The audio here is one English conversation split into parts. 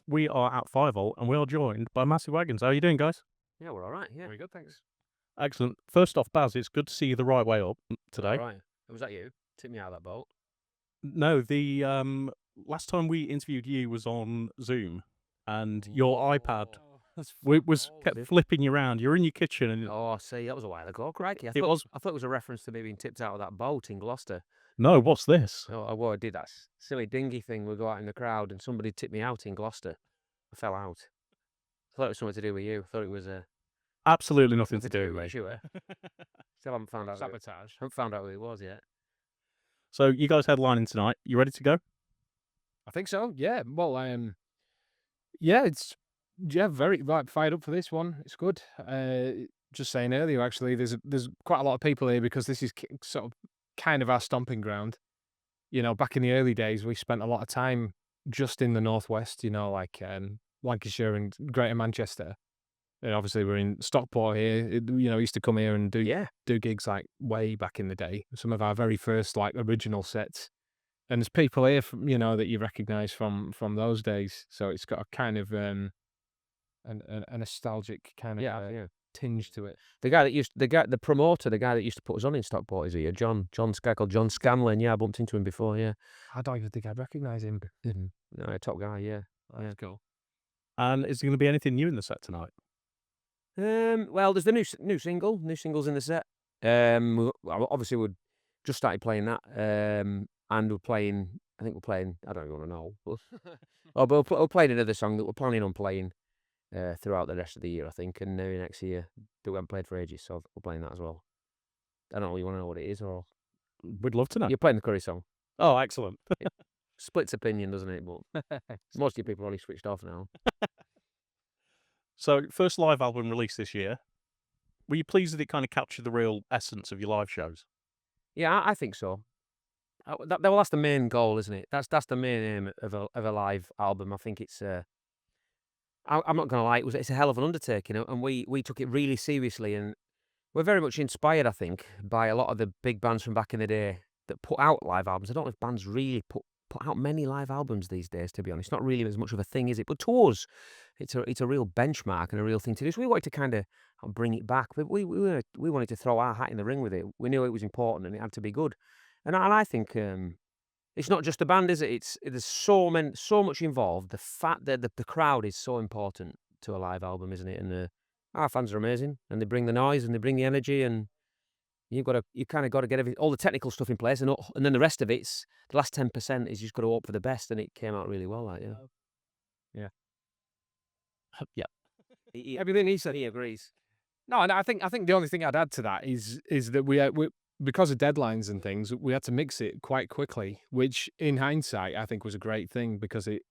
We are at Firevolt, and we are joined by Massive Wagons. How are you doing, guys? Yeah, we're all right. Yeah. Very good, thanks. Excellent. First off, Baz, it's good to see you the right way up today. All right. Was that you? Took me out of that boat. No, the last time we interviewed you was on Zoom, and your iPad kept flipping you around. You're in your kitchen, and Oh, I see. That was a while ago. Crikey. I It was- thought it was a reference to me being tipped out of that boat in Gloucester. no, what's this? Oh, I did that silly dinghy thing. We go out in the crowd and somebody tipped me out in Gloucester. I fell out. I thought it was something to do with you. I thought it was Absolutely nothing to do with me. Sure. Still haven't found out. Sabotage. Haven't found out who it was yet. So you guys headlining tonight. You ready to go? I think so. Yeah. Well, it's very fired up for this one. It's good. Just saying earlier, actually, there's quite a lot of people here because this is sort of kind of our stomping ground. You know, back in the early days, we spent a lot of time just in the northwest. You know, like Lancashire and Greater Manchester. And obviously, we're in Stockport here. Used to come here and do gigs like way back in the day. Some of our very first like original sets. And there's people here from, that you recognise from those days. So it's got a kind of a nostalgic kind of tinge to it. The promoter, the guy that used to put us on in Stockport is here. John's guy called John Scanlon. Yeah, I bumped into him before. Yeah. I don't even think I'd recognise him. No, top guy. Yeah. That's cool. And is there going to be anything new in the set tonight? Well, there's the new single. New singles in the set. Obviously we've just started playing that. And we're playing. I think we're playing. I don't even want to know. But we're playing another song that we're planning on playing throughout the rest of the year. I think, and maybe next year that we haven't played for ages. So we're playing that as well. I don't know. You want to know what it is, or We'd love to know. you're playing the Curry song? Oh, excellent. Splits opinion, doesn't it? But most of you people are already switched off now. So, first live album released this year. Were you pleased that it kind of captured the real essence of your live shows? Yeah, I think so. That's the main goal, isn't it? That's the main aim of a live album. I think it's. I'm not going to lie, it's a hell of an undertaking, and we took it really seriously, and we're very much inspired, I think, by a lot of the big bands from back in the day that put out live albums. I don't know if bands really put out many live albums these days, to be honest. Not really as much of a thing, is it? But to us, it's a real benchmark and a real thing to do. So we wanted to kind of bring it back. But we wanted to throw our hat in the ring with it. We knew it was important and it had to be good. And I think it's not just the band, is it? There's so much involved. The fact that the crowd is so important to a live album, isn't it? And our fans are amazing, and they bring the noise and they bring the energy, and you kind of got to get all the technical stuff in place, and then the rest of it's the last 10% is just got to hope for the best, and it came out really well. Like Yeah. Everything he said, he agrees. No, and I think the only thing I'd add to that is that we because of deadlines and things, we had to mix it quite quickly, which in hindsight I think was a great thing because it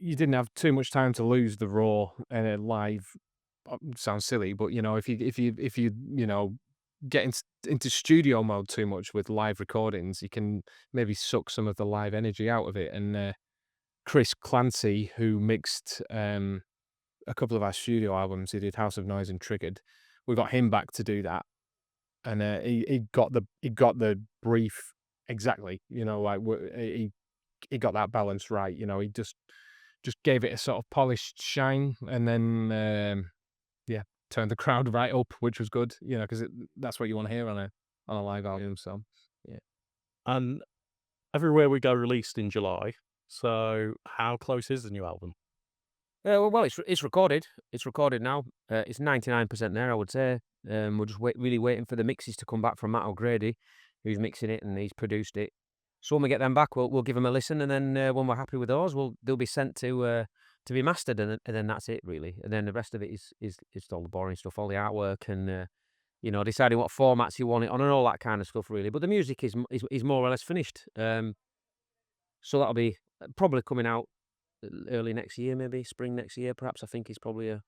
you didn't have too much time to lose the raw and a live. Sounds silly, but if you get into studio mode too much with live recordings, you can maybe suck some of the live energy out of it. And Chris Clancy, who mixed a couple of our studio albums, he did House of Noise and Triggered. We got him back to do that, and he got the brief exactly. He got that balance right. He just gave it a sort of polished shine, and then turned the crowd right up, which was good. Because that's what you want to hear on a live album. So yeah. And Everywhere We Go released in July. So how close is the new album? Well, it's recorded. It's recorded now. It's 99% there, I would say. We're just really waiting for the mixes to come back from Matt O'Grady, who's mixing it and he's produced it. So when we get them back, we'll give them a listen, and then when we're happy with those, they'll be sent to be mastered, and then that's it really. And then the rest of it is all the boring stuff, all the artwork, and deciding what formats you want it on, and all that kind of stuff really. But the music is more or less finished. So that'll be probably coming out early next year, maybe spring next year, perhaps. I think is probably a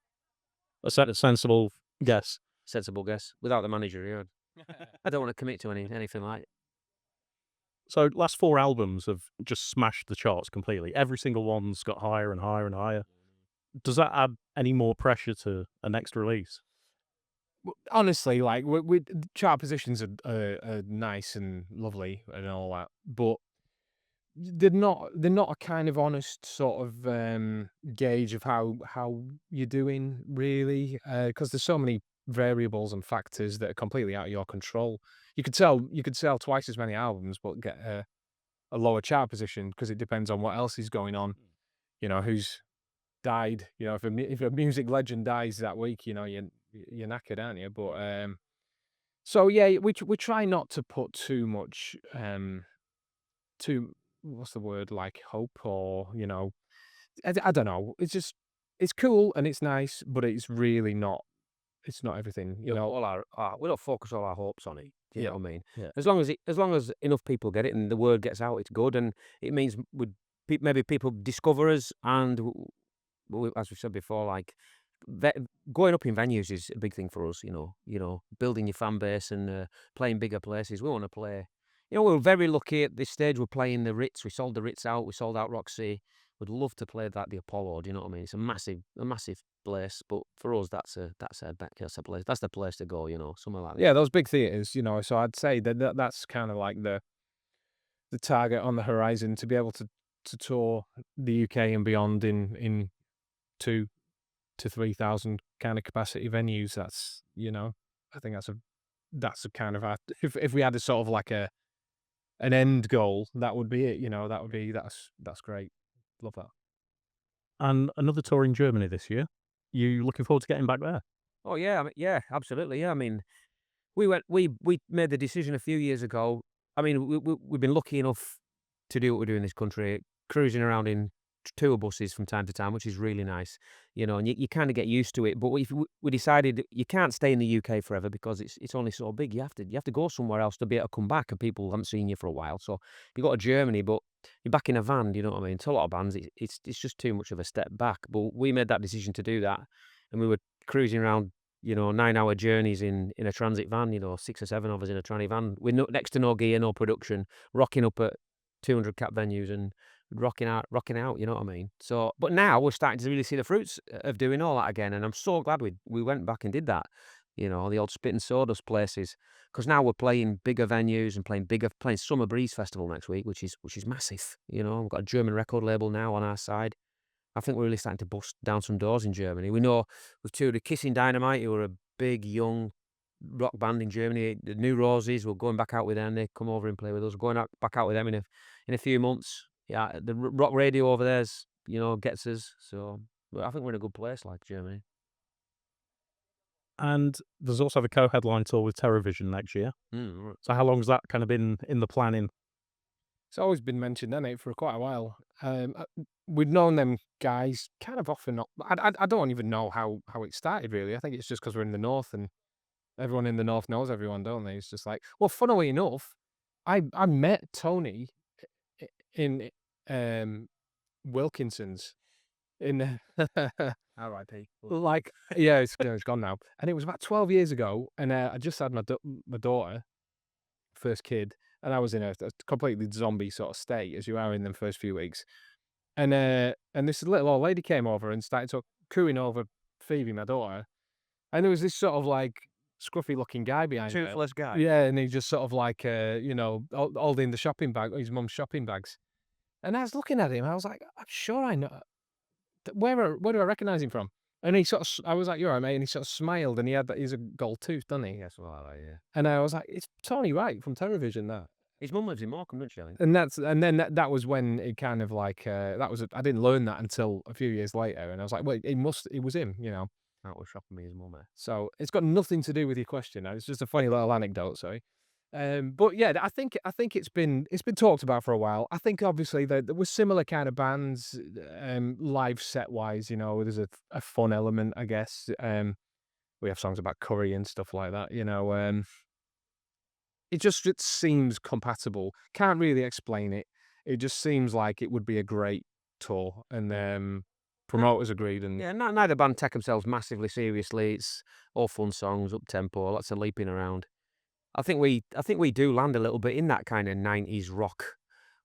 sensible guess. Sensible guess without the manager. Yeah, I don't want to commit to anything like. So last 4 albums have just smashed the charts completely. Every single one's got higher and higher and higher. Does that add any more pressure to a next release? Honestly, like chart positions are nice and lovely and all that, but they're not a kind of honest sort of gauge of how you're doing really, because there's so many variables and factors that are completely out of your control. You could sell twice as many albums but get a lower chart position because it depends on what else is going on. Who's died. If a music legend dies that week, you're knackered, aren't you? But so yeah, we try not to put too much too what's the word, like hope, or I don't know. It's cool and it's nice, but it's really not. It's not everything. You know, we don't focus all our hopes on it. Do you Yeah. know what I mean? Yeah. As long as enough people get it and the word gets out, it's good, and it means maybe people discover us, and as we said before, like ve going up in venues is a big thing for us. Building your fan base and playing bigger places. We want to play. We're very lucky at this stage. We're playing the Ritz. We sold the Ritz out. We sold out Roxy. Would love to play that, the Apollo. Do you know what I mean? It's a massive place, but for us, that's a place. That's the place to go. Somewhere like that. Yeah, those big theaters. So I'd say that's kind of like the target on the horizon, to be able to tour the UK and beyond in 2 to 3,000 kind of capacity venues. I think that's a kind of if we had a sort of like an end goal, that would be it. That's great. Love that. And another tour in Germany this year. You looking forward to getting back there? Oh yeah, yeah, absolutely. Yeah, I mean, we made the decision a few years ago. I mean, we've been lucky enough to do what we do in this country, cruising around in tour buses from time to time, which is really nice, and you kind of get used to it. But we decided you can't stay in the UK forever because it's only so big. You have to go somewhere else to be able to come back, and people haven't seen you for a while. So you go to Germany, but you're back in a van. You know what I mean? To a lot of bands, it's just too much of a step back. But we made that decision to do that, and we were cruising around 9-hour journeys in a transit van, 6 or 7 of us in a transit van with next to no gear, no production, rocking up at 200 cap venues and rocking out, you know what I mean? So, but now we're starting to really see the fruits of doing all that again, and I'm so glad we went back and did that, the old Spit and Sawdust places, because now we're playing bigger venues and playing Summer Breeze Festival next week, which is massive, we've got a German record label now on our side. I think we're really starting to bust down some doors in Germany. We know we've toured with Kissing Dynamite, who are a big, young rock band in Germany. The New Roses, we're going back out with them. They come over and play with us. We're going back out with them in a few months. Yeah, the rock radio over there's, gets us. So I think we're in a good place, like Germany. And there's also the co-headline tour with Terrorvision next year. Right. So how long has that kind of been in the planning? It's always been mentioned, hasn't it, for quite a while. We'd known them guys kind of off and on. I don't even know how it started, really. I think it's just because we're in the north and everyone in the north knows everyone, don't they? It's just like, well, funnily enough, I met Tony in Wilkinson's in R.I.P. like, yeah, it's gone now, and it was about 12 years ago, and I just had my daughter, first kid, and I was in a completely zombie sort of state, as you are in them first few weeks, and this little old lady came over and started cooing over Phoebe, my daughter, and there was this sort of like scruffy looking guy behind her. Toothless guy. Yeah, and he just sort of like holding the shopping bag, his mum's shopping bags, and I was looking at him, I was like, I'm sure I know. Where do I recognise him from? And he sort of, I was like, "You're right, mate," and he sort of smiled, and he's a gold tooth, doesn't he? Yes, well, yeah. And I was like, "It's Tony Wright from Terrorvision, that." His mum lives in Morecambe, doesn't she, I think? And then that was when it kind of like I didn't learn that until a few years later, and I was like, "Wait, it was him," That was shocking me, his mum. So it's got nothing to do with your question. It's just a funny little anecdote. Sorry. But yeah, I think it's been talked about for a while. I think obviously there were similar kind of bands, live set wise. There's a fun element, I guess. We have songs about curry and stuff like that. It seems compatible. Can't really explain it. It just seems like it would be a great tour, and promoters agreed. And Yeah, neither band take themselves massively seriously. It's all fun songs, up tempo, lots of leaping around. I think we do land a little bit in that kind of 90s rock,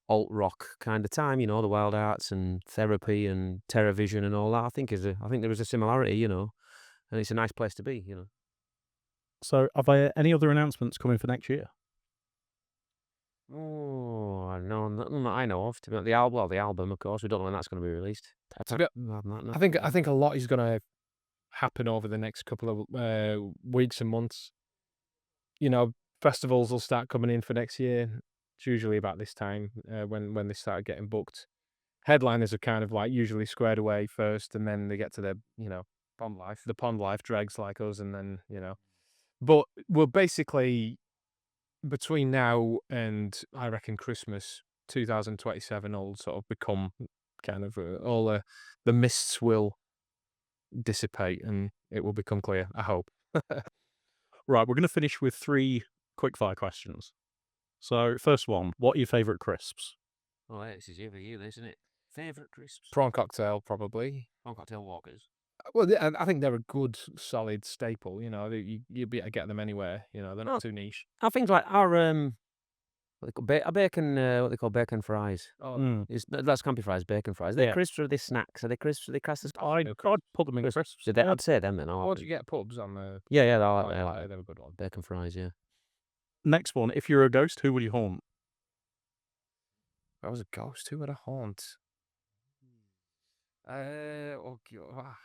alt rock kind of time, the Wild Arts and Therapy and Terrorvision and all that. I think there is a similarity, and it's a nice place to be, So are there any other announcements coming for next year? Oh, no, none that I know of. To be honest, the album, of course, we don't know when that's going to be released. I think a lot is going to happen over the next couple of weeks and months. You know, festivals will start coming in for next year. It's usually about this time when they start getting booked. Headliners are kind of like usually squared away first, and then they get to the pond life dregs like us, and then But we're basically between now and I reckon Christmas 2027 will sort of become kind of all the mists will dissipate and it will become clear. I hope. Right, we're going to finish with 3 quickfire questions. So, first one, what are your favourite crisps? Oh, this is for you, isn't it? Favourite crisps? Prawn cocktail, probably. Prawn cocktail walkers. Well, I think they're a good, solid staple. You'll be able to get them anywhere. They're not too niche. I think like our what they call bacon, what they call bacon fries. Oh, That's campy fries, bacon fries. Are they Yeah. crisps or are they snacks? Are they crisps? Are they classed as? I'd put them in crisps. Yeah. I'd say them then. what do you get? Pubs on the. Yeah, I Oh, like, yeah, I like they're a good one. bacon fries. Yeah. Next one, if you're a ghost, who will you haunt? If I was a ghost, who would I haunt? Oh God.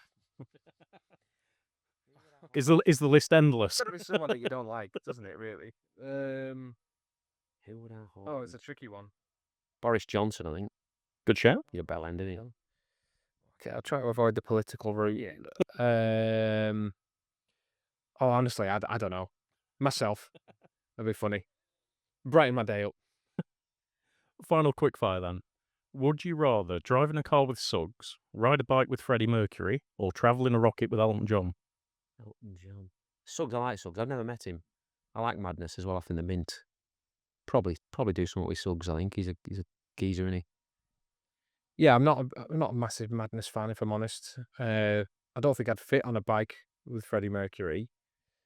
Is the list endless? It's gotta be someone that you don't like, doesn't it? Really. Who would I haunt? Oh, it's a tricky one. Boris Johnson, I think. Good shout. You're bell end, isn't he? Okay, I'll try to avoid the political route. Oh, honestly, I don't know. Myself. That'd be funny. Brighten my day up. Final quickfire then. Would you rather drive in a car with Suggs, ride a bike with Freddie Mercury, or travel in a rocket with Elton John? Elton John. Suggs, I like Suggs. I've never met him. I like Madness as well off in the Mint. Probably do something with Suggs. I think he's a geezer, isn't he? Yeah, I'm not a massive Madness fan, if I'm honest. I don't think I'd fit on a bike with Freddie Mercury.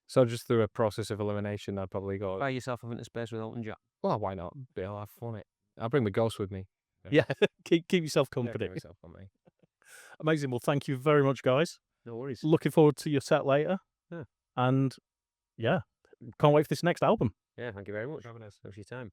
So just through a process of elimination, I'd probably go. Buy yourself off into space with Elton John. Well, why not? I'll have fun. I'll bring my ghost with me. Yeah, keep yourself Yeah, company. keep myself on me. Amazing. Well, thank you very much, guys. No worries. Looking forward to your set later. Yeah. And yeah, can't wait for this next album. Yeah, thank you very much. For having us. Thanks for your time.